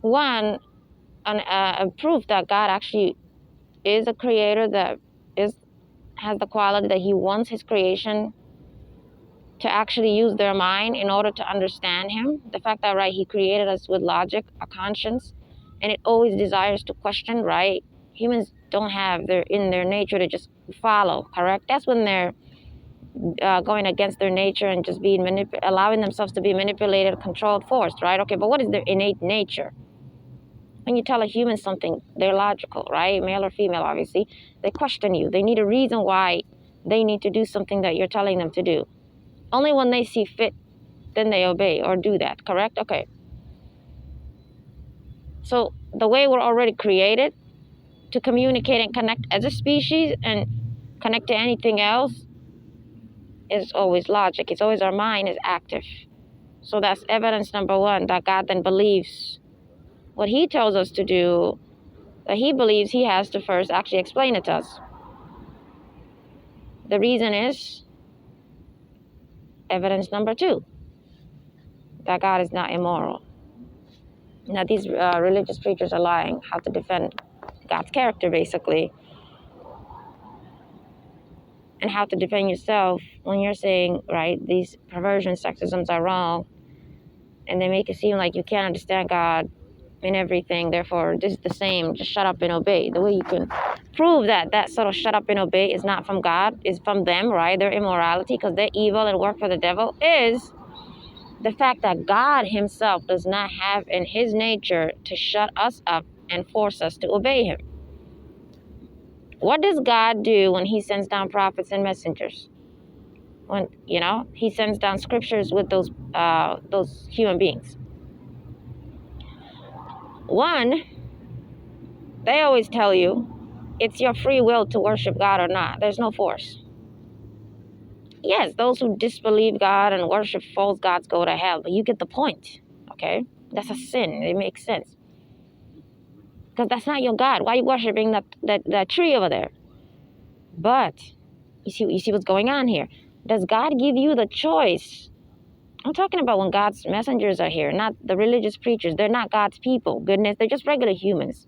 one, a proof that God actually is a creator, that has the quality that he wants his creation to actually use their mind in order to understand him. The fact that, right, he created us with logic, a conscience, and it always desires to question, right? Humans don't have in their nature to just follow, correct? That's when they're going against their nature and just being allowing themselves to be manipulated, controlled, forced, right? Okay, but what is their innate nature? When you tell a human something, they're logical, right? Male or female, obviously. They question you. They need a reason why they need to do something that you're telling them to do. Only when they see fit, then they obey or do that, correct? Okay. So the way we're already created to communicate and connect as a species and connect to anything else is always logic. It's always our mind is active. So that's evidence number one, that God then believes what he tells us to do, that he believes he has to first actually explain it to us. The reason is evidence number two, that God is not immoral. Now these religious preachers are lying, how to defend God's character basically, and how to defend yourself when you're saying, right, these perversions, sexisms are wrong, and they make it seem like you can't understand God in everything, therefore this is the same, just shut up and obey. The way you can prove that sort of shut up and obey is not from God, is from them, right, their immorality, because they're evil and work for the devil, is the fact that God himself does not have in his nature to shut us up and force us to obey him. What does God do when he sends down prophets and messengers? When, he sends down scriptures with those human beings. One, they always tell you it's your free will to worship God or not. There's no force. Yes, those who disbelieve God and worship false gods go to hell, but you get the point, okay? That's a sin. It makes sense. Because that's not your God. Why are you worshiping that tree over there? But you see what's going on here. Does God give you the choice? I'm talking about when God's messengers are here, not the religious preachers. They're not God's people. Goodness, they're just regular humans.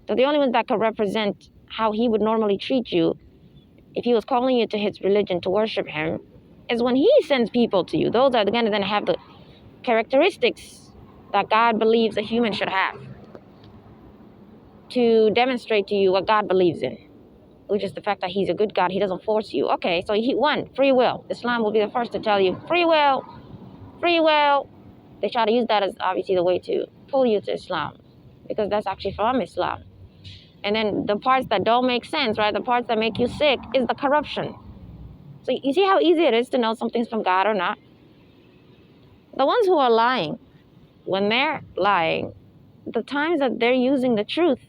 So the only ones that could represent how he would normally treat you if he was calling you to his religion to worship him is when he sends people to you. Those are going to then have the characteristics that God believes a human should have to demonstrate to you what God believes in, which is the fact that he's a good God. He doesn't force you. Okay, so free will. Islam will be the first to tell you free will. Free will. They try to use that as obviously the way to pull you to Islam, because that's actually from Islam. And then the parts that don't make sense, right? The parts that make you sick is the corruption. So you see how easy it is to know something's from God or not? The ones who are lying, when they're lying, the times that they're using the truth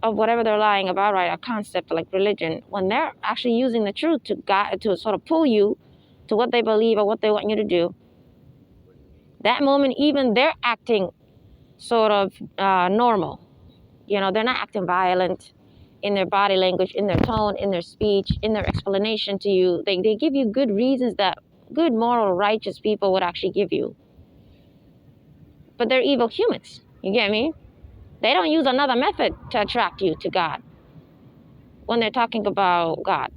of whatever they're lying about, right, a concept like religion, when they're actually using the truth to sort of pull you to what they believe or what they want you to do, that moment even they're acting sort of normal. They're not acting violent in their body language, in their tone, in their speech, in their explanation to you. They give you good reasons that good, moral, righteous people would actually give you. But they're evil humans. You get me? They don't use another method to attract you to God when they're talking about God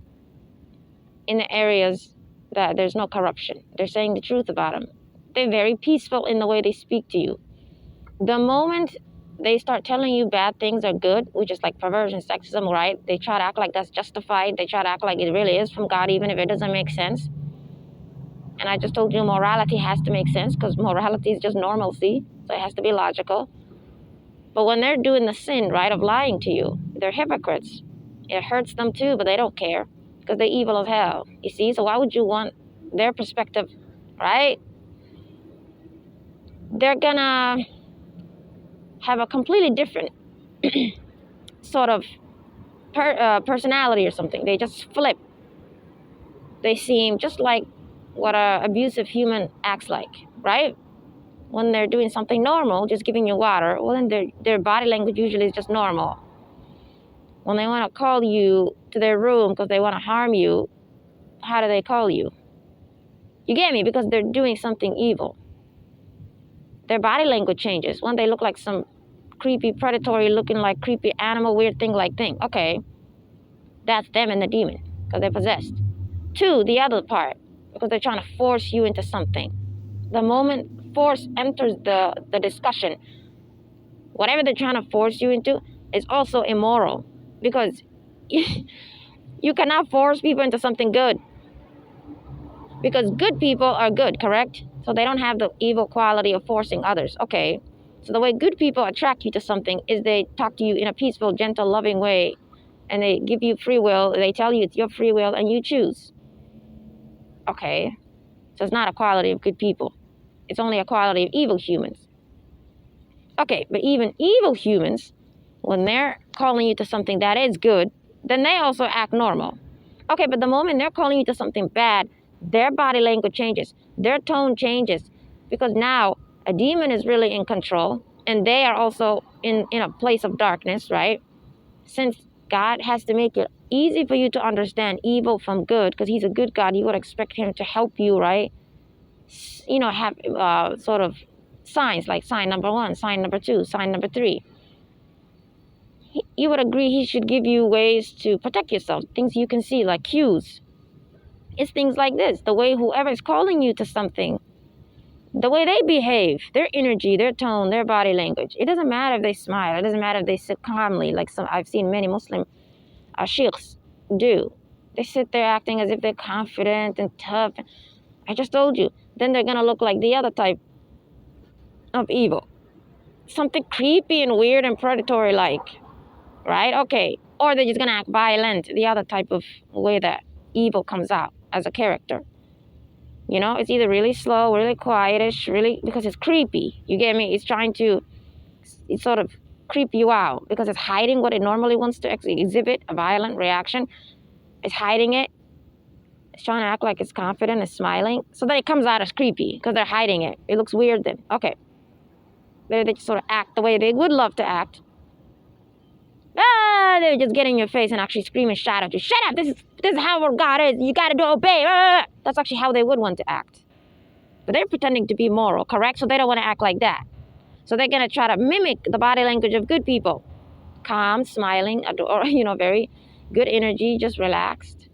in the areas that there's no corruption. They're saying the truth about him. They're very peaceful in the way they speak to you. The moment they start telling you bad things are good, which is like perversion, sexism, right? They try to act like that's justified. They try to act like it really is from God, even if it doesn't make sense. And I just told you morality has to make sense, because morality is just normalcy. So it has to be logical. But when they're doing the sin, right, of lying to you, they're hypocrites. It hurts them too, but they don't care, because they're evil as hell. You see? So why would you want their perspective, right? They're gonna have a completely different sort of personality or something. They just flip. They seem just like what an abusive human acts like, right? When they're doing something normal, just giving you water, well, then their body language usually is just normal. When they want to call you to their room because they want to harm you, how do they call you? You get me? Because they're doing something evil. their body language changes. One, they look like some creepy, predatory looking, like creepy animal, weird thing like thing. Okay, that's them and the demon, because they're possessed. Two, the other part, because they're trying to force you into something. The moment force enters the discussion, whatever they're trying to force you into is also immoral, because you cannot force people into something good, because good people are good, correct? So they don't have the evil quality of forcing others. Okay, so the way good people attract you to something is they talk to you in a peaceful, gentle, loving way, and they give you free will. They tell you it's your free will and you choose. Okay, so it's not a quality of good people. It's only a quality of evil humans. Okay, but even evil humans, when they're calling you to something that is good, then they also act normal. Okay, but the moment they're calling you to something bad, their body language changes, their tone changes, because now a demon is really in control, and they are also in a place of darkness, right? Since God has to make it easy for you to understand evil from good, because he's a good God, you would expect him to help you, right? You know, have sort of signs, like sign number 1, sign number 2, sign number 3. You would agree he should give you ways to protect yourself, things you can see, like cues. It's things like this. The way whoever is calling you to something, the way they behave, their energy, their tone, their body language. It doesn't matter if they smile. It doesn't matter if they sit calmly, like some I've seen many Muslim sheikhs do. They sit there acting as if they're confident and tough. I just told you. Then they're going to look like the other type of evil. Something creepy and weird and predatory like. Right? Okay. Or they're just going to act violent, the other type of way that evil comes out as a character. You know, it's either really slow, really quietish, really, because it's creepy. You get me? It's trying to sort of creep you out because it's hiding what it normally wants to exhibit, a violent reaction. It's hiding it. It's trying to act like it's confident and smiling. So then it comes out as creepy because they're hiding it. It looks weird then. Okay. They just sort of act the way they would love to act. They just get in your face and actually scream and shout at you. Shut up! This is how our God is. You got to obey. That's actually how they would want to act. But they're pretending to be moral, correct? So they don't want to act like that. So they're going to try to mimic the body language of good people. Calm, smiling, or, very good energy, just relaxed.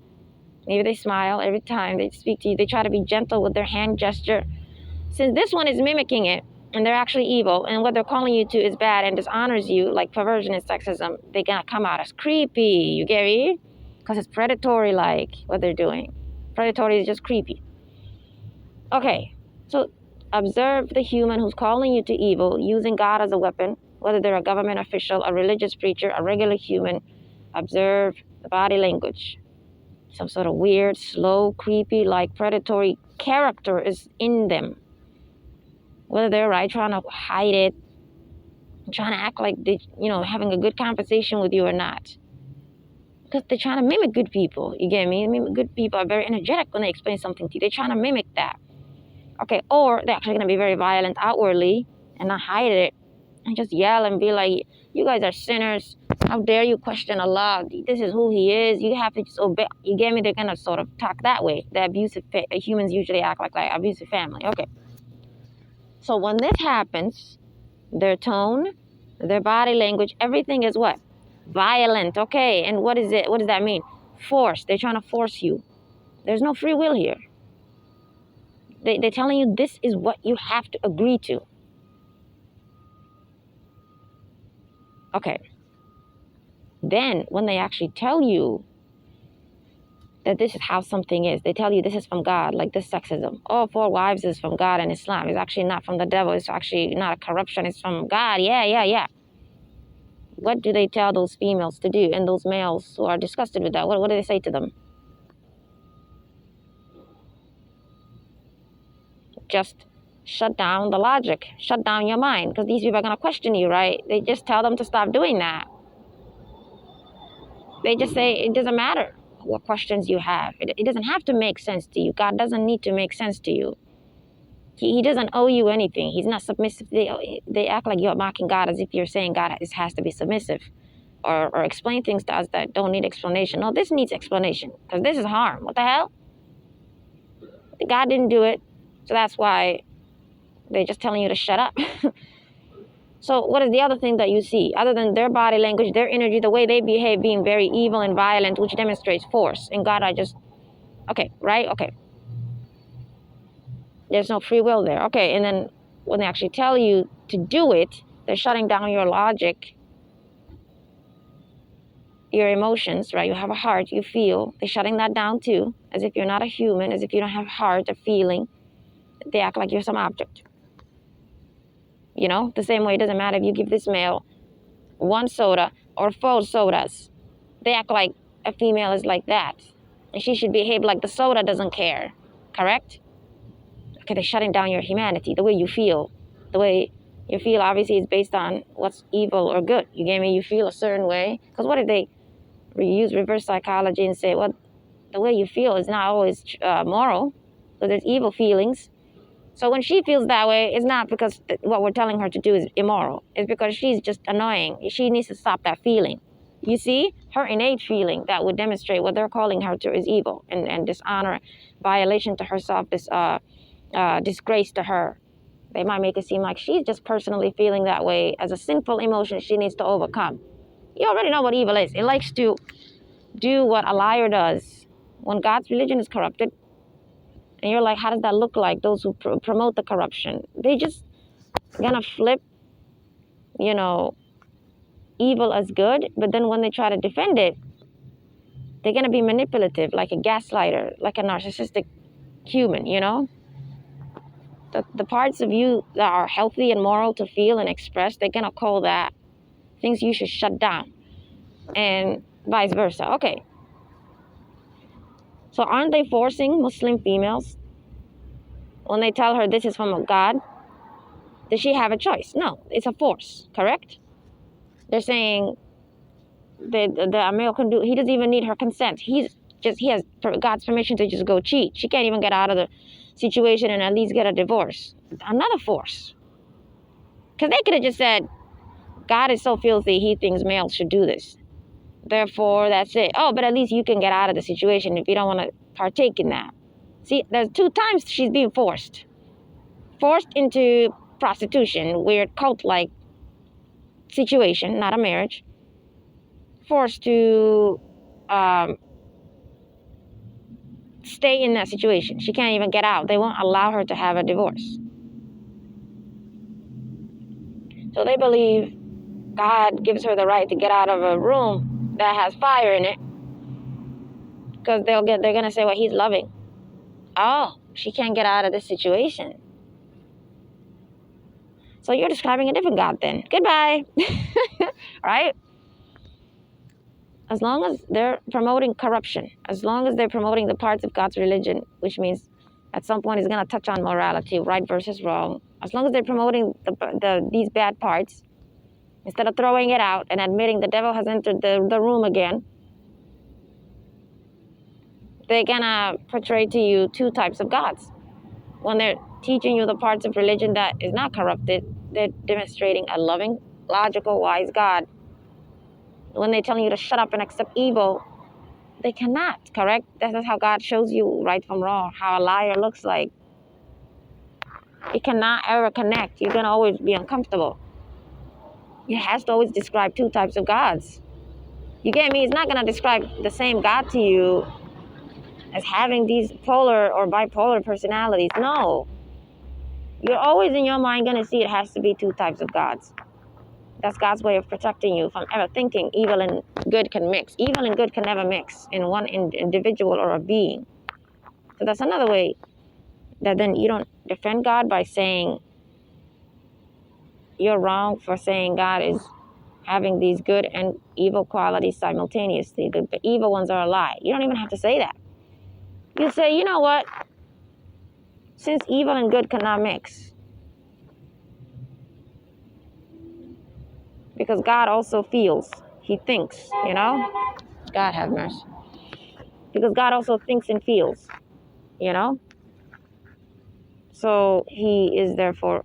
Maybe they smile every time they speak to you. They try to be gentle with their hand gesture. Since this one is mimicking it, and they're actually evil, and what they're calling you to is bad and dishonors you, like perversion and sexism, they're going to come out as creepy. You get me? Because it's predatory, like what they're doing. Predatory is just creepy. Okay, so observe the human who's calling you to evil, using God as a weapon, whether they're a government official, a religious preacher, a regular human. Observe the body language. Some sort of weird, slow, creepy, like predatory character is in them. Whether they're right, trying to hide it, trying to act like they, having a good conversation with you or not. Because they're trying to mimic good people. You get me? Good people are very energetic when they explain something to you. They're trying to mimic that. Okay, or they're actually going to be very violent outwardly and not hide it and just yell and be like, you guys are sinners. How dare you question Allah? This is who he is. You have to just obey. You get me? They're going to sort of talk that way. The abusive humans usually act like abusive family. Okay. So when this happens, their tone, their body language, everything is what? Violent. Okay, and what is it? What does that mean? Force. They're trying to force you. There's no free will here. They're telling you this is what you have to agree to. Okay. Then when they actually tell you that this is how something is, they tell you this is from God, like this sexism. Oh, 4 wives is from God and Islam. It's actually not from the devil. It's actually not a corruption. It's from God. Yeah. What do they tell those females to do and those males who are disgusted with that? What do they say to them? Just shut down the logic. Shut down your mind, because these people are going to question you, right? They just tell them to stop doing that. They just say it doesn't matter what questions you have. It doesn't have to make sense to you. God doesn't need to make sense to you. He doesn't owe you anything. He's not submissive. They act like you're mocking God as if you're saying God has to be submissive or explain things to us that don't need explanation. No, this needs explanation because this is harm. What the hell? God didn't do it. So that's why They're just telling you to shut up. So what is the other thing that you see? Other than their body language, their energy, the way they behave being very evil and violent, which demonstrates force. And God, okay, right? Okay. There's no free will there. Okay, and then when they actually tell you to do it, they're shutting down your logic, your emotions, right? You have a heart, you feel. They're shutting that down too, as if you're not a human, as if you don't have a heart, a feeling. They act like you're some object. The same way it doesn't matter if you give this male one soda or 4 sodas. They act like a female is like that. And she should behave like the soda doesn't care. Correct? Okay, they're shutting down your humanity, the way you feel. The way you feel obviously is based on what's evil or good. You get me? You feel a certain way. Because what if they use reverse psychology and say, well, the way you feel is not always moral. So there's evil feelings. So when she feels that way, it's not because what we're telling her to do is immoral. It's because she's just annoying. She needs to stop that feeling. You see, her innate feeling that would demonstrate what they're calling her to is evil and dishonor, violation to herself, disgrace to her. They might make it seem like she's just personally feeling that way as a sinful emotion she needs to overcome. You already know what evil is. It likes to do what a liar does. When God's religion is corrupted, and you're like, how does that look like? Those who promote the corruption, they just gonna flip, evil as good. But then when they try to defend it, they're gonna be manipulative, like a gaslighter, like a narcissistic human. The parts of you that are healthy and moral to feel and express, they're gonna call that things you should shut down, and vice versa. Okay. So aren't they forcing Muslim females when they tell her this is from God? Does she have a choice? No, it's a force, correct? They're saying the male can do, he doesn't even need her consent. He has God's permission to just go cheat. She can't even get out of the situation and at least get a divorce. Another force. Because they could have just said, God is so filthy, he thinks males should do this. Therefore, that's it. Oh, but at least you can get out of the situation if you don't want to partake in that. See, there's 2 times she's being forced. Forced into prostitution, weird cult-like situation, not a marriage. Forced to stay in that situation. She can't even get out. They won't allow her to have a divorce. So they believe God gives her the right to get out of a room that has fire in it, because they're gonna say, well, he's loving. Oh, she can't get out of this situation. So you're describing a different God then. Goodbye. Right? As long as they're promoting corruption, as long as they're promoting the parts of God's religion, which means at some point it's going to touch on morality, right versus wrong. As long as they're promoting these bad parts, instead of throwing it out and admitting the devil has entered the room again, they're going to portray to you 2 types of gods. When they're teaching you the parts of religion that is not corrupted, they're demonstrating a loving, logical, wise God. When they're telling you to shut up and accept evil, they cannot, correct? That's how God shows you right from wrong, how a liar looks like. It cannot ever connect. You're going to always be uncomfortable. It has to always describe 2 types of gods. You get me? It's not going to describe the same God to you as having these polar or bipolar personalities. No. You're always in your mind going to see it has to be 2 types of gods. That's God's way of protecting you from ever thinking evil and good can mix. Evil and good can never mix in one individual or a being. So that's another way that then you don't defend God by saying you're wrong for saying God is having these good and evil qualities simultaneously. The evil ones are a lie. You don't even have to say that. You say, you know what? Since evil and good cannot mix, because God also feels, he thinks, God have mercy. Because God also thinks and feels, So he is therefore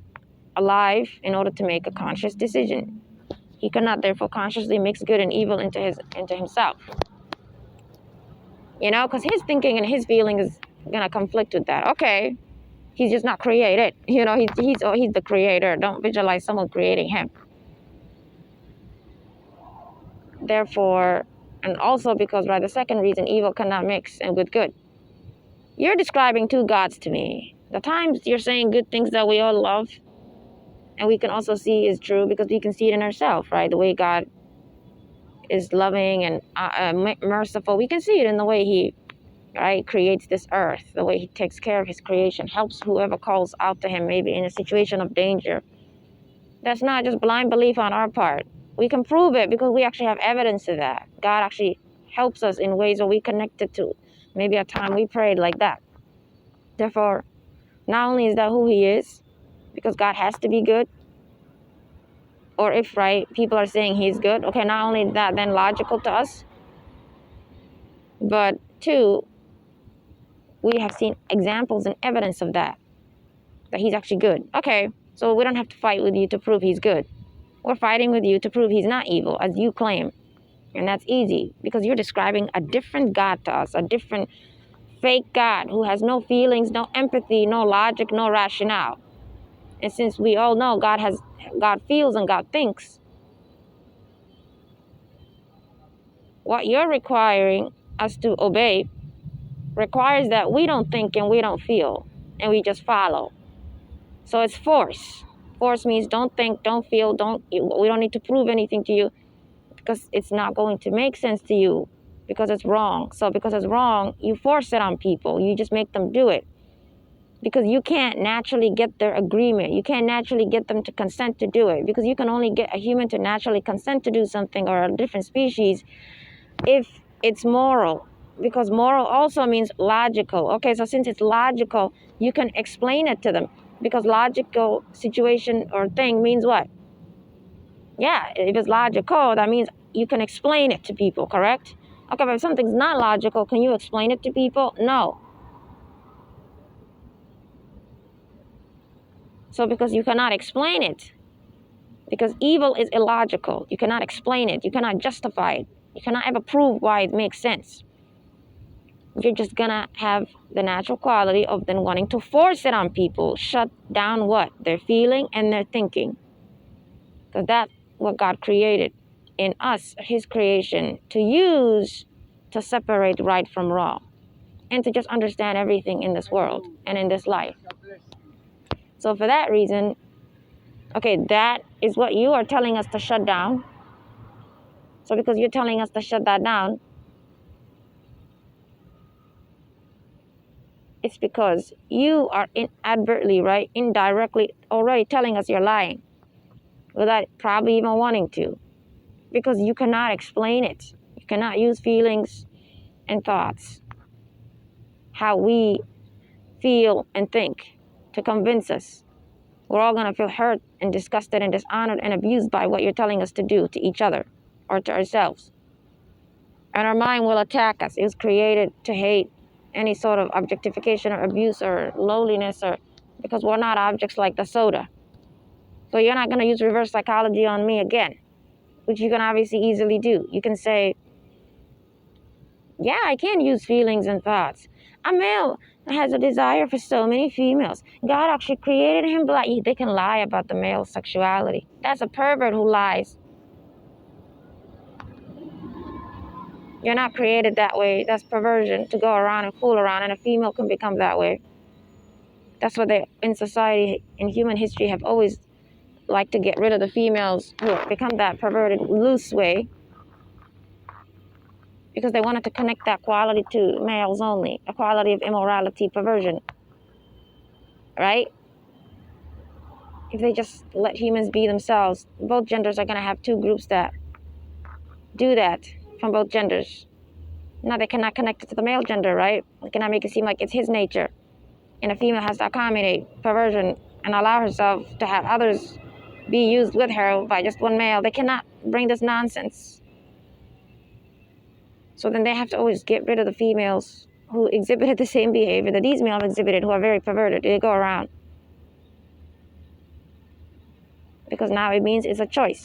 alive in order to make a conscious decision. He cannot therefore consciously mix good and evil into himself. Because his thinking and his feeling is going to conflict with that. Okay, He's just not created. You know, he's the creator. Don't visualize someone creating him. Therefore, and also because, right, the second reason, evil cannot mix and with good. You're describing two gods to me. The times you're saying good things that we all love, and we can also see is true because we can see it in ourselves, right? The way God is loving and merciful. We can see it in the way he, right, creates this earth, the way he takes care of his creation, helps whoever calls out to him, maybe in a situation of danger. That's not just blind belief on our part. We can prove it because we actually have evidence of that. God actually helps us in ways that we connected to. Maybe a time we prayed like that. Therefore, not only is that who he is, because God has to be good, or if, right, people are saying he's good, okay, not only is that then logical to us, but two, we have seen examples and evidence of that he's actually good. Okay, so we don't have to fight with you to prove he's good. We're fighting with you to prove he's not evil, as you claim. And that's easy, because you're describing a different God to us, a different fake God who has no feelings, no empathy, no logic, no rationale. And since we all know God feels and God thinks, what you're requiring us to obey requires that we don't think and we don't feel, and we just follow. So it's force. Force means don't think, don't feel, we don't need to prove anything to you, because it's not going to make sense to you, because it's wrong. So because it's wrong, you force it on people. You just make them do it, because you can't naturally get their agreement. You can't naturally get them to consent to do it, because you can only get a human to naturally consent to do something, or a different species, if it's moral. Because moral also means logical. Okay, so since it's logical, you can explain it to them, because logical situation or thing means what? Yeah, if it's logical, that means you can explain it to people, correct? Okay, but if something's not logical, can you explain it to people? No. So because you cannot explain it, because evil is illogical, you cannot explain it, you cannot justify it, you cannot ever prove why it makes sense. You're just gonna have the natural quality of then wanting to force it on people, shut down what? Their feeling and their thinking. Because that's what God created in us, his creation, to use to separate right from wrong, and to just understand everything in this world and in this life. So for that reason, okay, that is what you are telling us to shut down. So because you're telling us to shut that down, it's because you are inadvertently, right, indirectly already telling us you're lying, without probably even wanting to, because you cannot explain it. You cannot use feelings and thoughts, how we feel and think, to convince us. We're all going to feel hurt and disgusted and dishonored and abused by what you're telling us to do to each other or to ourselves. And our mind will attack us. It was created to hate any sort of objectification or abuse or lowliness, or because we're not objects like the soda. So you're not going to use reverse psychology on me again, which you can obviously easily do. You can say, yeah, I can use feelings and thoughts. A male has a desire for so many females. God actually created him black. They can lie about the male sexuality. That's a pervert who lies. You're not created that way. That's perversion, to go around and fool around, and a female can become that way. That's what they, in society, in human history, have always liked to get rid of the females who become that perverted, loose way, because they wanted to connect that quality to males only, a quality of immorality, perversion, right? If they just let humans be themselves, both genders are going to have two groups that do that from both genders. Now they cannot connect it to the male gender, right? They cannot make it seem like it's his nature. And a female has to accommodate perversion and allow herself to have others be used with her by just one male. They cannot bring this nonsense. So then they have to always get rid of the females who exhibited the same behavior that these males exhibited, who are very perverted. They go around. Because now it means it's a choice.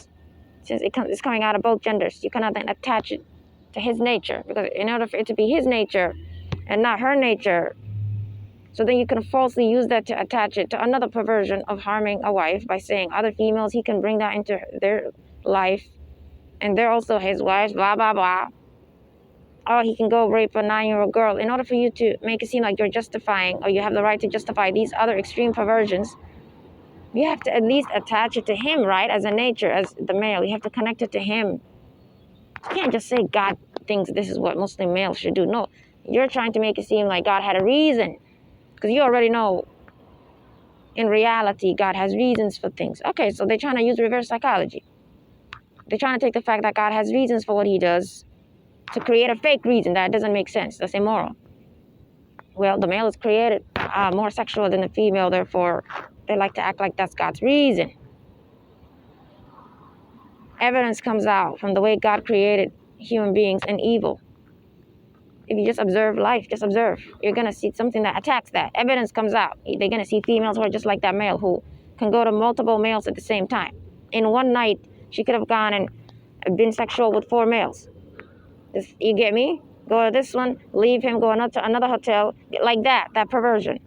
Since it's coming out of both genders, you cannot then attach it to his nature. Because in order for it to be his nature and not her nature, So then you can falsely use that to attach it to another perversion of harming a wife by saying other females, he can bring that into their life and they're also his wives, blah, blah, blah. Or he can go rape a 9-year-old girl. In order for you to make it seem like you're justifying or you have the right to justify these other extreme perversions, you have to at least attach it to him, right? As a nature, as the male, you have to connect it to him. You can't just say God thinks this is what Muslim males should do. No, you're trying to make it seem like God had a reason. Because you already know, in reality, God has reasons for things. Okay, so they're trying to use reverse psychology. They're trying to take the fact that God has reasons for what he does to create a fake reason that doesn't make sense. That's immoral. Well, the male is created more sexual than the female, therefore they like to act like that's God's reason. Evidence comes out from the way God created human beings and evil. If you just observe life, just observe, you're going to see something that attacks that. Evidence comes out. They're going to see females who are just like that male who can go to multiple males at the same time. In one night, she could have gone and been sexual with 4 males. You get me? Go to this one, leave him, go to another hotel, like that perversion.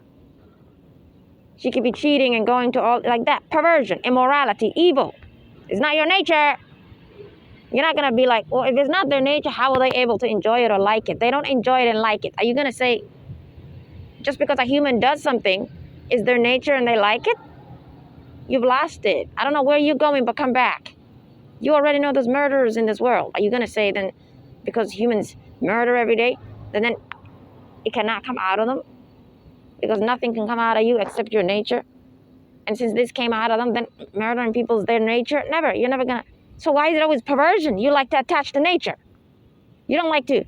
She could be cheating and going to all, like that, perversion, immorality, evil. It's not your nature. You're not going to be like, well, if it's not their nature, how are they able to enjoy it or like it? They don't enjoy it and like it. Are you going to say, just because a human does something, is their nature and they like it? You've lost it. I don't know where you're going, but come back. You already know there's murderers in this world. Are you going to say then, because humans murder every day, then it cannot come out of them? Because nothing can come out of you except your nature. And since this came out of them, then murdering people is their nature? Never. You're never going to. So why is it always perversion? You like to attach to nature. You don't like to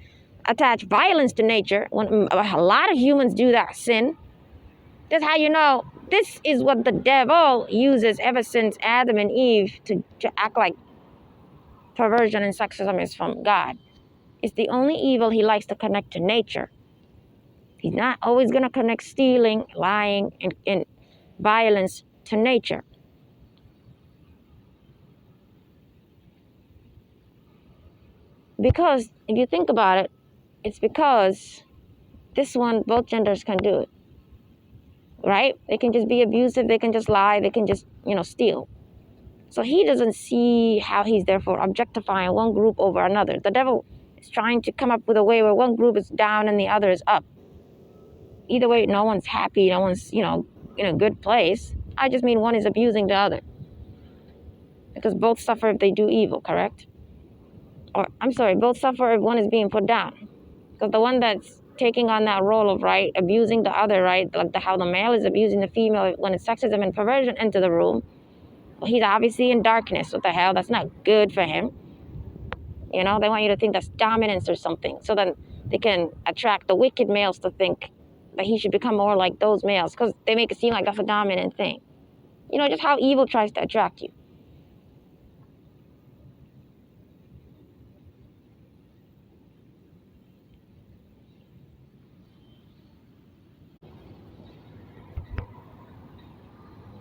attach violence to nature. When a lot of humans do that sin. That's how you know this is what the devil uses ever since Adam and Eve to act like perversion and sexism is from God. It's the only evil he likes to connect to nature. He's not always going to connect stealing, lying, and violence to nature. Because if you think about it, it's because this one, both genders can do it. Right? They can just be abusive, they can just lie, they can just, steal. So he doesn't see how he's therefore objectifying one group over another. The devil is trying to come up with a way where one group is down and the other is up. Either way, no one's happy, no one's, in a good place. I just mean one is abusing the other. Because both suffer if they do evil, correct? Or, I'm sorry, both suffer if one is being put down. Because the one that's taking on that role of, right, abusing the other, right, like how the male is abusing the female when it's sexism and perversion into the room, well, he's obviously in darkness. What the hell? That's not good for him. They want you to think that's dominance or something. So then they can attract the wicked males to think that he should become more like those males because they make it seem like that's a dominant thing. Just how evil tries to attract you.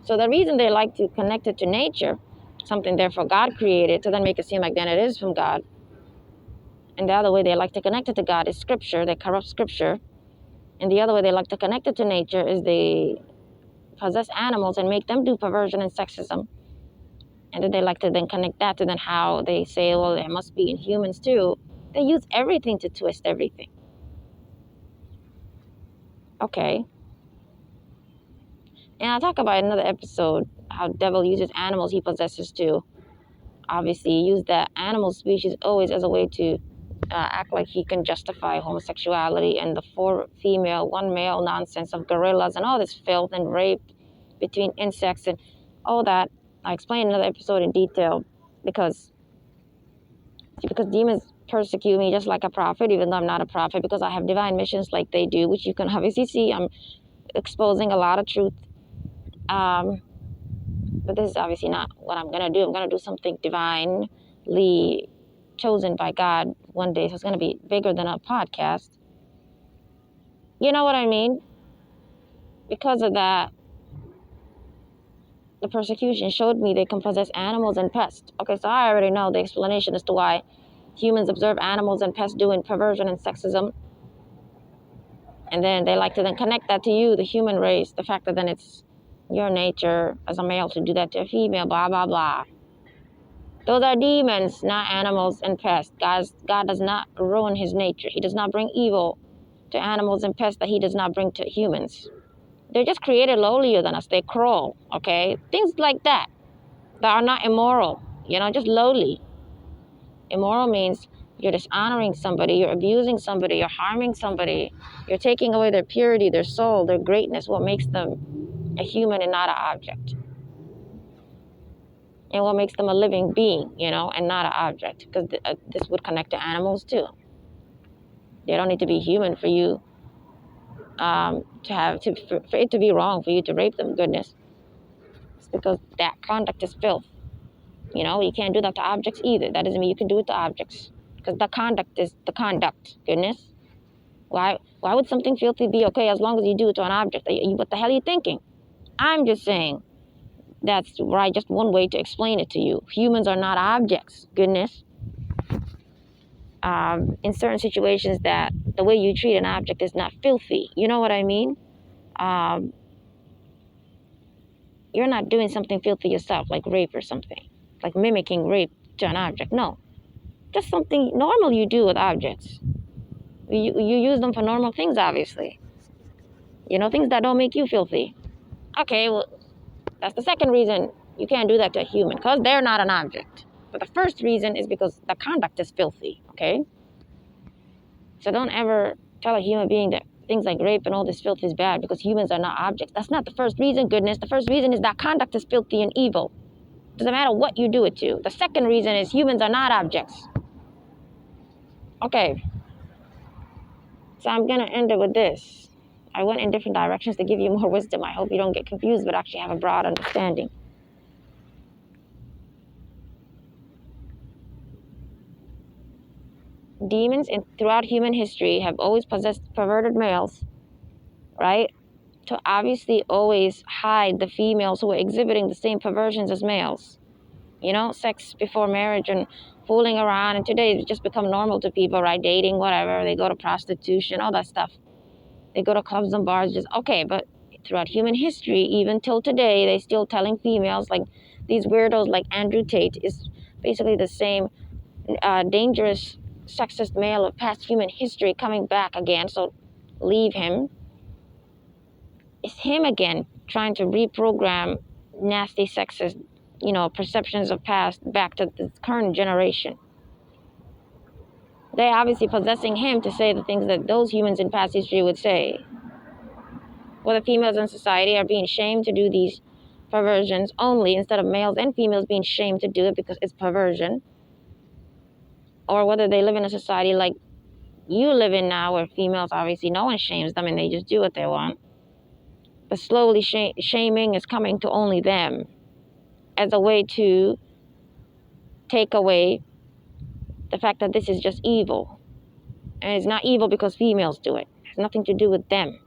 So the reason they like to connect it to nature, something therefore God created, to then make it seem like then it is from God. And the other way they like to connect it to God is Scripture. They corrupt Scripture. And the other way they like to connect it to nature is they possess animals and make them do perversion and sexism. And then they like to then connect that to then how they say, well, there must be in humans too. They use everything to twist everything. Okay. And I'll talk about another episode, how the devil uses animals he possesses to obviously use that animal species always as a way to act like he can justify homosexuality and the 4 female, 1 male nonsense of gorillas and all this filth and rape between insects and all that. I explained another episode in detail because demons persecute me just like a prophet, even though I'm not a prophet, because I have divine missions like they do, which you can obviously see. I'm exposing a lot of truth. But this is obviously not what I'm going to do. I'm going to do something divinely chosen by God one day. So it's going to be bigger than a podcast. You know what I mean? Because of that, the persecution showed me they can possess animals and pests. Okay, so I already know the explanation as to why humans observe animals and pests doing perversion and sexism. And then they like to then connect that to you, the human race, the fact that then it's your nature as a male to do that to a female, blah, blah, blah. Those are demons, not animals and pests. God does not ruin his nature. He does not bring evil to animals and pests that he does not bring to humans. They're just created lowlier than us. They crawl, okay? Things like that are not immoral, just lowly. Immoral means you're dishonoring somebody, you're abusing somebody, you're harming somebody, you're taking away their purity, their soul, their greatness, what makes them a human and not an object. And what makes them a living being, and not an object. Because this would connect to animals too. They don't need to be human for you for it to be wrong for you to rape them. Goodness, it's because that conduct is filth. You can't do that to objects either. That doesn't mean you can do it to objects, because the conduct is the conduct. Goodness, why would something filthy be okay as long as you do it to an object? What the hell are you thinking? I'm just saying. That's right, just one way to explain it to you. Humans are not objects, goodness. In certain situations that the way you treat an object is not filthy. You know what I mean? You're not doing something filthy yourself, like rape or something. Like mimicking rape to an object. No. Just something normal you do with objects. You use them for normal things, obviously. Things that don't make you filthy. Okay, well, that's the second reason you can't do that to a human, because they're not an object. But the first reason is because the conduct is filthy, okay? So don't ever tell a human being that things like rape and all this filth is bad because humans are not objects. That's not the first reason, goodness. The first reason is that conduct is filthy and evil. Doesn't matter what you do it to. The second reason is humans are not objects. Okay. So I'm going to end it with this. I went in different directions to give you more wisdom. I hope you don't get confused, but actually have a broad understanding. Demons throughout human history have always possessed perverted males, right? To obviously always hide the females who are exhibiting the same perversions as males. Sex before marriage and fooling around. And today it's just become normal to people, right? Dating, whatever. They go to prostitution, all that stuff. They go to clubs and bars, okay, but throughout human history, even till today, they still telling females, like these weirdos like Andrew Tate is basically the same dangerous sexist male of past human history coming back again, so leave him. It's him again trying to reprogram nasty sexist, perceptions of past back to the current generation. They obviously possessing him to say the things that those humans in past history would say. Whether females in society are being shamed to do these perversions only, instead of males and females being shamed to do it because it's perversion. Or whether they live in a society like you live in now, where females, obviously no one shames them and they just do what they want. But slowly shaming is coming to only them as a way to take away the fact that this is just evil. And it's not evil because females do it. It has nothing to do with them.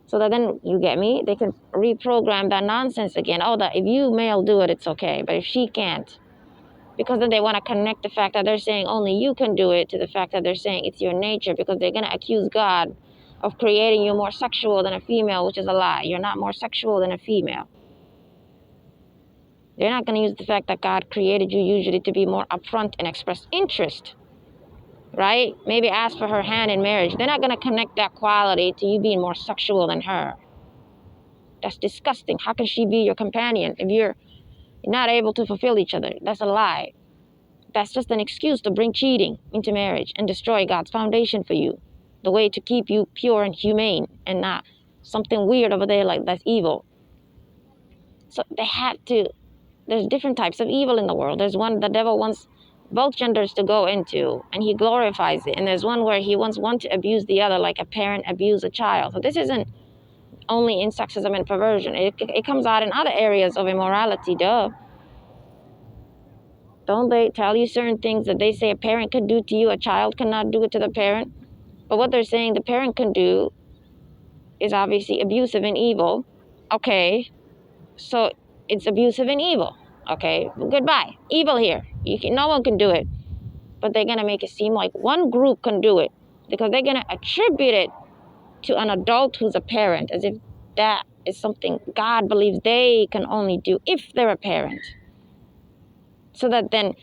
So that then, you get me? They can reprogram that nonsense again. Oh, that if you male do it, it's okay. But if she can't. Because then they want to connect the fact that they're saying only you can do it to the fact that they're saying it's your nature. Because they're going to accuse God of creating you more sexual than a female, which is a lie. You're not more sexual than a female. They're not going to use the fact that God created you usually to be more upfront and express interest, right? Maybe ask for her hand in marriage. They're not going to connect that quality to you being more sexual than her. That's disgusting. How can she be your companion if you're not able to fulfill each other? That's a lie. That's just an excuse to bring cheating into marriage and destroy God's foundation for you. The way to keep you pure and humane and not something weird over there like that's evil. So they have to. There's different types of evil in the world. There's one the devil wants both genders to go into, and he glorifies it. And there's one where he wants one to abuse the other, like a parent abuse a child. So this isn't only in sexism and perversion. It comes out in other areas of immorality, duh. Don't they tell you certain things that they say a parent could do to you, a child cannot do it to the parent? But what they're saying the parent can do is obviously abusive and evil. Okay, so it's abusive and evil. Okay, well, goodbye. Evil here. No one can do it. But they're going to make it seem like one group can do it because they're going to attribute it to an adult who's a parent, as if that is something God believes they can only do if they're a parent. So that then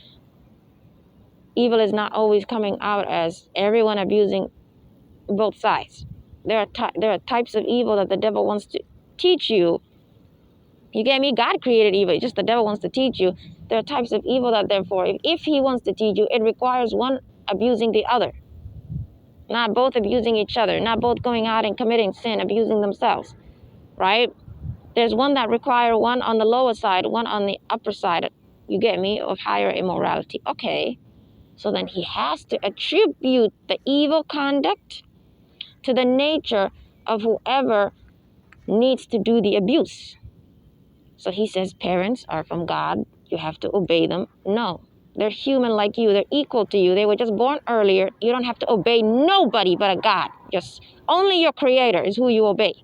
evil is not always coming out as everyone abusing both sides. There are types of evil that the devil wants to teach you. You get me? God created evil. It's just the devil wants to teach you. There are types of evil that, therefore, if he wants to teach you, it requires one abusing the other. Not both abusing each other. Not both going out and committing sin, abusing themselves. Right? There's one that requires one on the lower side, one on the upper side. You get me? Of higher immorality. Okay. So then he has to attribute the evil conduct to the nature of whoever needs to do the abuse. So he says parents are from God. You have to obey them. No, they're human like you. They're equal to you. They were just born earlier. You don't have to obey nobody but a God. Just only your creator is who you obey.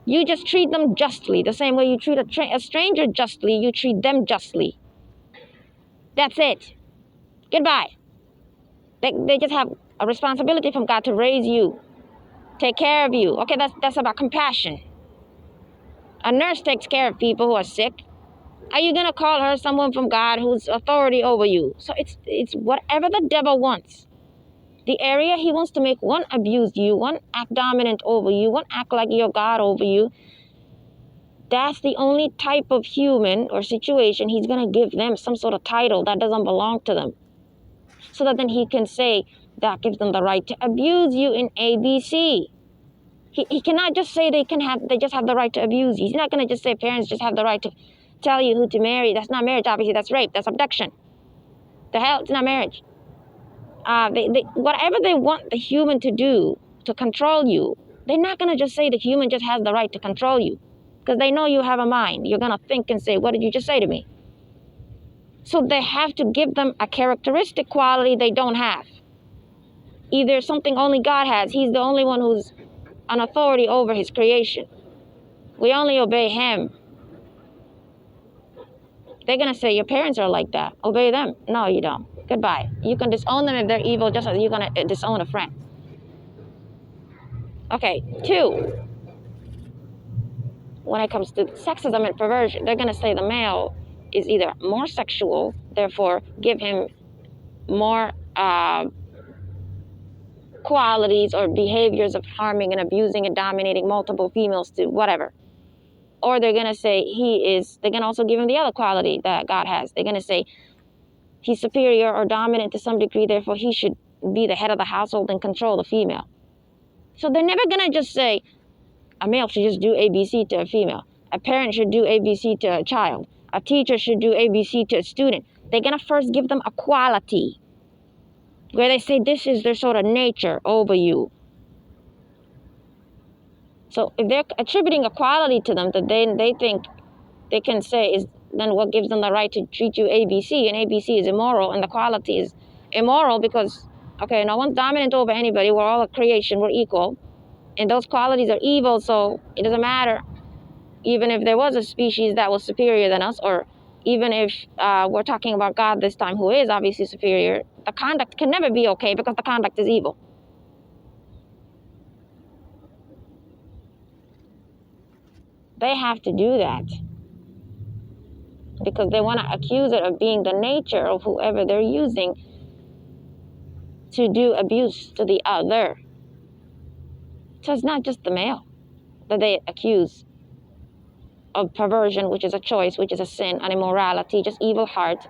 You just treat them justly. The same way you treat a stranger justly, you treat them justly. That's it. Goodbye. They just have a responsibility from God to raise you, take care of you. Okay, that's about compassion. A nurse takes care of people who are sick. Are you gonna call her someone from God who's authority over you? So it's whatever the devil wants. The area he wants to make one abuse you, one act dominant over you, one act like you're God over you. That's the only type of human or situation he's gonna give them some sort of title that doesn't belong to them. So that then he can say that gives them the right to abuse you in ABC. He cannot just say they just have the right to abuse you. He's not going to just say parents just have the right to tell you who to marry. That's not marriage, obviously. That's rape. That's abduction. The hell, it's not marriage. Whatever they want the human to do to control you, they're not going to just say the human just has the right to control you. Because they know you have a mind. You're going to think and say, what did you just say to me? So they have to give them a characteristic quality they don't have. Either something only God has. He's the only one who's an authority over his creation. We only obey him. They're going to say, your parents are like that. Obey them. No, you don't. Goodbye. You can disown them if they're evil, just as you're going to disown a friend. Okay, 2. When it comes to sexism and perversion, they're going to say the male is either more sexual, therefore give him more qualities or behaviors of harming and abusing and dominating multiple females to whatever. Or they're going to say they're going to also give him the other quality that God has. They're going to say he's superior or dominant to some degree, therefore he should be the head of the household and control the female. So they're never going to just say a male should just do ABC to a female. A parent should do ABC to a child. A teacher should do ABC to a student. They're going to first give them a quality where they say this is their sort of nature over you. So if they're attributing a quality to them that they think they can say is then what gives them the right to treat you ABC, and ABC is immoral and the quality is immoral because, okay, no one's dominant over anybody. We're all a creation. We're equal. And those qualities are evil, so it doesn't matter. Even if there was a species that was superior than us, or even if we're talking about God this time, who is obviously superior, the conduct can never be okay because the conduct is evil. They have to do that because they want to accuse it of being the nature of whoever they're using to do abuse to the other. So it's not just the male that they accuse of perversion, which is a choice, which is a sin, an immorality, just evil heart.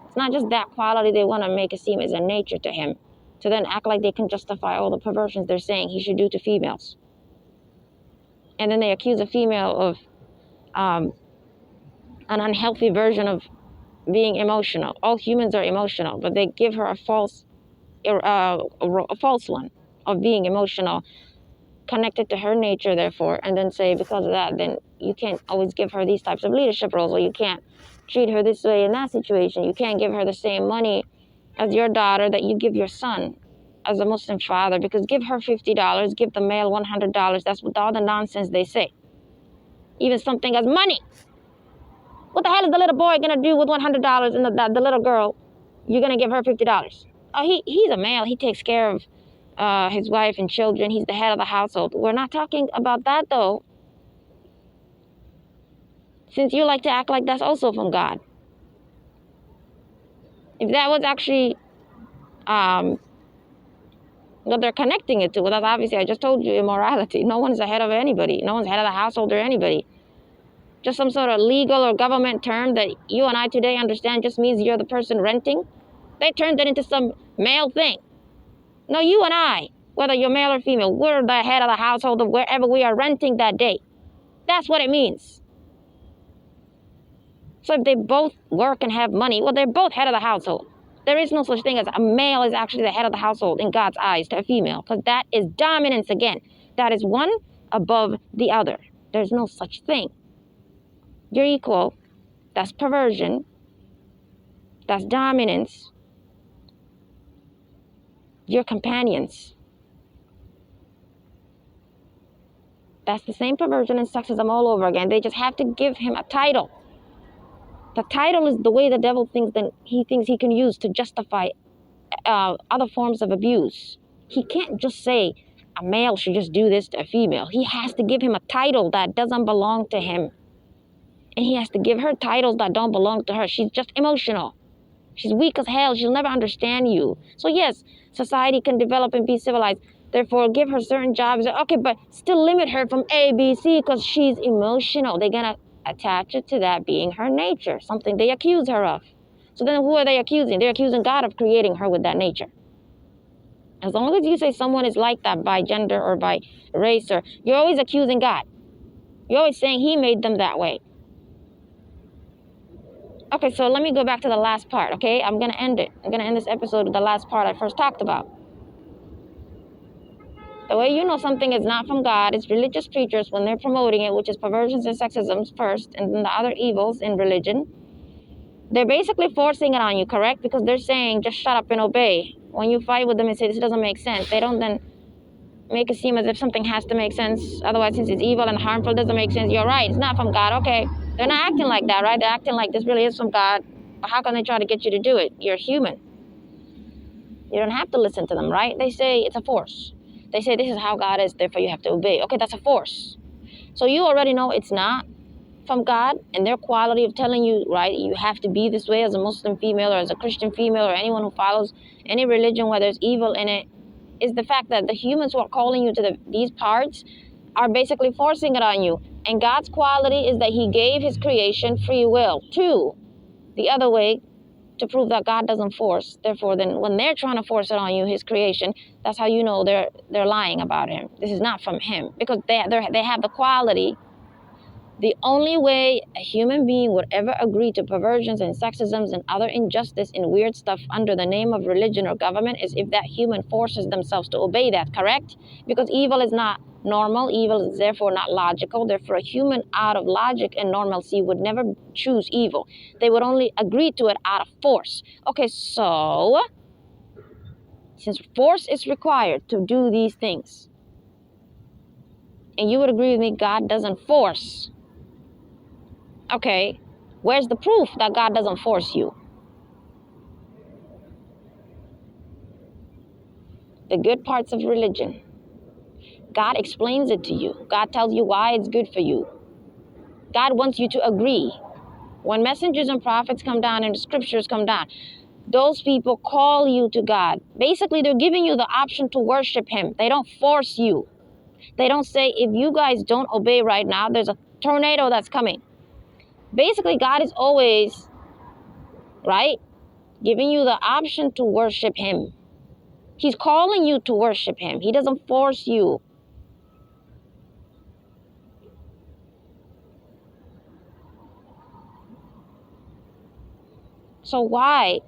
It's not just that quality they want to make it seem as a nature to him, to then act like they can justify all the perversions they're saying he should do to females. And then they accuse a female of an unhealthy version of being emotional. All humans are emotional, but they give her a false one of being emotional, connected to her nature, therefore, and then say because of that, then you can't always give her these types of leadership roles, or you can't treat her this way in that situation. You can't give her the same money as your daughter that you give your son as a Muslim father, because give her $50, give the male $100. That's what all the nonsense they say. Even something as money. What the hell is the little boy going to do with $100 and the little girl, you're going to give her $50? Oh, he's a male. He takes care of his wife and children. He's the head of the household. We're not talking about that though, since you like to act like that's also from God. If that was actually what they're connecting it to, well, that's obviously, I just told you, immorality. No one's the head of anybody. No one's head of the household or anybody. Just some sort of legal or government term that you and I today understand just means you're the person renting. They turned it into some male thing. No, you and I, whether you're male or female, we're the head of the household of wherever we are renting that day. That's what it means. So if they both work and have money, well, they're both head of the household. There is no such thing as a male is actually the head of the household in God's eyes to a female, because that is dominance again. That is one above the other. There's no such thing. You're equal. That's perversion. That's dominance. You're companions. That's the same perversion and sexism all over again. They just have to give him a title. The title is the way the devil thinks that he thinks he can use to justify other forms of abuse. He can't just say a male should just do this to a female. He has to give him a title that doesn't belong to him. And he has to give her titles that don't belong to her. She's just emotional. She's weak as hell. She'll never understand you. So yes, society can develop and be civilized. Therefore, give her certain jobs. Okay, but still limit her from A, B, C because she's emotional. They're going to attach it to that being her nature, something they accuse her of. So then who are they accusing? They're accusing God of creating her with that nature. As long as you say someone is like that by gender or by race, or you're always accusing God. You're always saying he made them that way. Okay, so let me go back to the last part, okay? I'm going to end it. I'm going to end this episode with the last part I first talked about. The way you know something is not from God is religious preachers when they're promoting it, which is perversions and sexisms first, and then the other evils in religion. They're basically forcing it on you, correct? Because they're saying, just shut up and obey. When you fight with them and say, this doesn't make sense, they don't then make it seem as if something has to make sense. Otherwise, since it's evil and harmful, it doesn't make sense. You're right, it's not from God. Okay, they're not acting like that, right? They're acting like this really is from God. But how can they try to get you to do it? You're human. You don't have to listen to them, right? They say it's a force. They say this is how God is, therefore you have to obey. Okay, that's a force. So you already know it's not from God, and their quality of telling you, right, you have to be this way as a Muslim female or as a Christian female or anyone who follows any religion where there's evil in it, is the fact that the humans who are calling you to these parts are basically forcing it on you. And God's quality is that he gave his creation free will. Two, the other way to prove that God doesn't force. Therefore, then when they're trying to force it on you, his creation, that's how you know they're lying about him. This is not from him, because they have the quality. The only way a human being would ever agree to perversions and sexisms and other injustice and weird stuff under the name of religion or government is if that human forces themselves to obey that, correct? Because evil is not normal. Evil is therefore not logical. Therefore, a human out of logic and normalcy would never choose evil. They would only agree to it out of force. Okay, so since force is required to do these things, and you would agree with me, God doesn't force. Okay, where's the proof that God doesn't force you? The good parts of religion. God explains it to you. God tells you why it's good for you. God wants you to agree. When messengers and prophets come down and the scriptures come down, those people call you to God. Basically, they're giving you the option to worship him. They don't force you. They don't say, if you guys don't obey right now, there's a tornado that's coming. Basically, God is always, right, giving you the option to worship him. He's calling you to worship him. He doesn't force you. So why?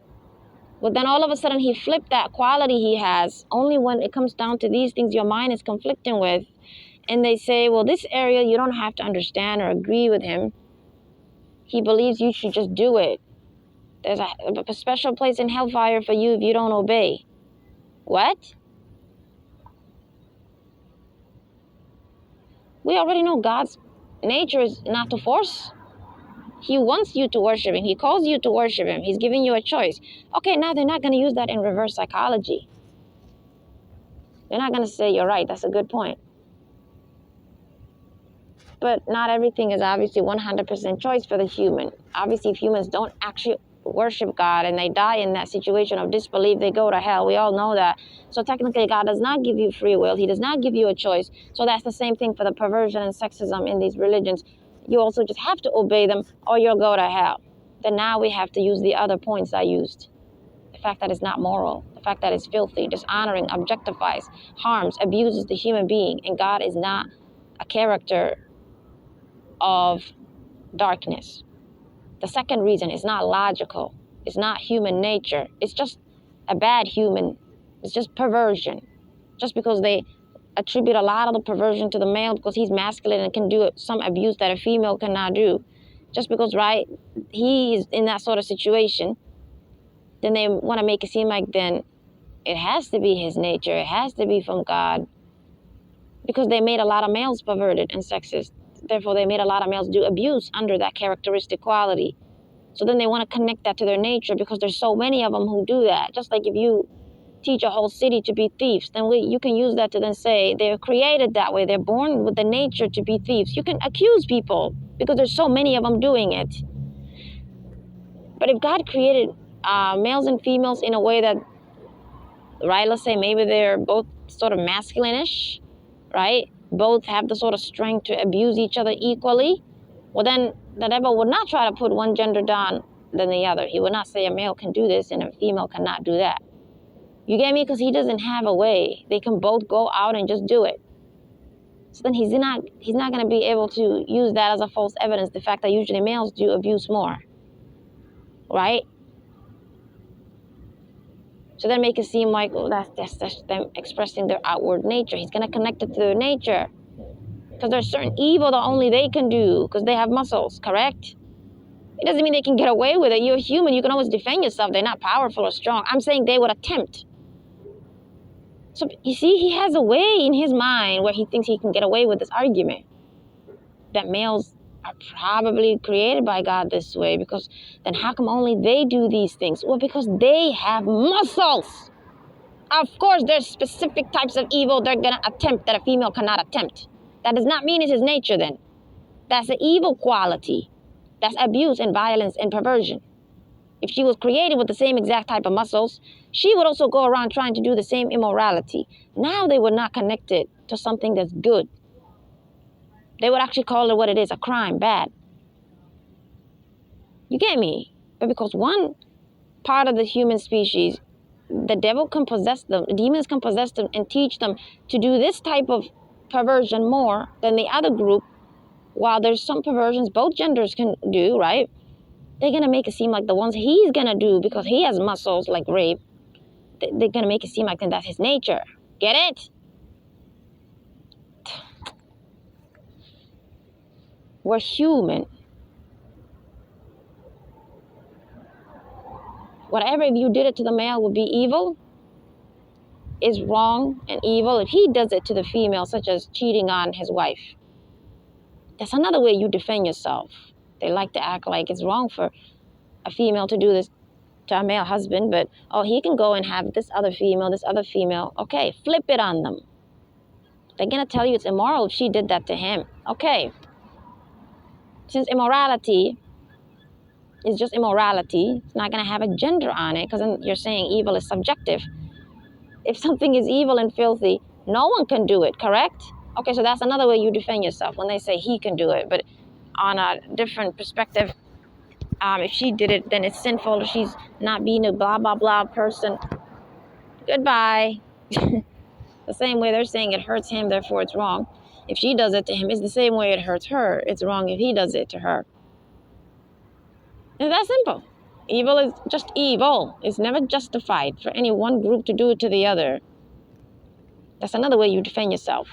But then all of a sudden he flipped that quality he has only when it comes down to these things your mind is conflicting with. And they say, well, this area you don't have to understand or agree with him. He believes you should just do it. There's a special place in hellfire for you if you don't obey. What? We already know God's nature is not to force. He wants you to worship him. He calls you to worship him. He's giving you a choice. Okay, now they're not going to use that in reverse psychology. They're not going to say you're right. That's a good point. But not everything is obviously 100% choice for the human. Obviously, if humans don't actually worship God and they die in that situation of disbelief, they go to hell. We all know that. So technically, God does not give you free will. He does not give you a choice. So that's the same thing for the perversion and sexism in these religions. You also just have to obey them or you'll go to hell. Then now we have to use the other points I used. The fact that it's not moral, the fact that it's filthy, dishonoring, objectifies, harms, abuses the human being, and God is not a character of darkness. The second reason is not logical. It's not human nature. It's just a bad human. It's just perversion. Just because they attribute a lot of the perversion to the male because he's masculine and can do some abuse that a female cannot do. Just because, right, he is in that sort of situation, then they want to make it seem like then it has to be his nature. It has to be from God. Because they made a lot of males perverted and sexist. Therefore, they made a lot of males do abuse under that characteristic quality. So then they want to connect that to their nature because there's so many of them who do that. Just like if you teach a whole city to be thieves, then you can use that to then say they're created that way. They're born with the nature to be thieves. You can accuse people because there's so many of them doing it. But if God created males and females in a way that, right, let's say maybe they're both sort of masculine-ish, right? Both have the sort of strength to abuse each other equally. Well, then the devil would not try to put one gender down than the other. He would not say a male can do this and a female cannot do that. You get me? Because he doesn't have a way. They can both go out and just do it. So then he's not going to be able to use that as a false evidence. The fact that usually males do abuse more, right? So then make it seem like, oh, that's them expressing their outward nature. He's going to connect it to their nature. Because there's certain evil that only they can do because they have muscles, correct? It doesn't mean they can get away with it. You're human. You can always defend yourself. They're not powerful or strong. I'm saying they would attempt. So you see, he has a way in his mind where he thinks he can get away with this argument that males are probably created by God this way, because then how come only they do these things? Well, because they have muscles. Of course, there's specific types of evil they're going to attempt that a female cannot attempt. That does not mean it's his nature then. That's an evil quality. That's abuse and violence and perversion. If she was created with the same exact type of muscles, she would also go around trying to do the same immorality. Now they would not connect it to something that's good. They would actually call it what it is, a crime, bad. You get me? But because one part of the human species, the devil can possess them, demons can possess them and teach them to do this type of perversion more than the other group, while there's some perversions both genders can do, right? They're going to make it seem like the ones he's going to do because he has muscles like rape, they're going to make it seem like that's his nature. Get it? We're human. Whatever if you did it to the male would be evil, is wrong and evil. If he does it to the female, such as cheating on his wife, that's another way you defend yourself. They like to act like it's wrong for a female to do this to a male husband, but, oh, he can go and have this other female. Okay, flip it on them. They're going to tell you it's immoral if she did that to him. Okay. Since immorality is just immorality, it's not going to have a gender on it, because then you're saying evil is subjective. If something is evil and filthy, no one can do it, correct? Okay, so that's another way you defend yourself when they say he can do it. But on a different perspective, if she did it, then it's sinful. She's not being a blah, blah, blah person. Goodbye. The same way they're saying it hurts him, therefore it's wrong. If she does it to him, it's the same way it hurts her. It's wrong if he does it to her. It's that simple. Evil is just evil. It's never justified for any one group to do it to the other. That's another way you defend yourself.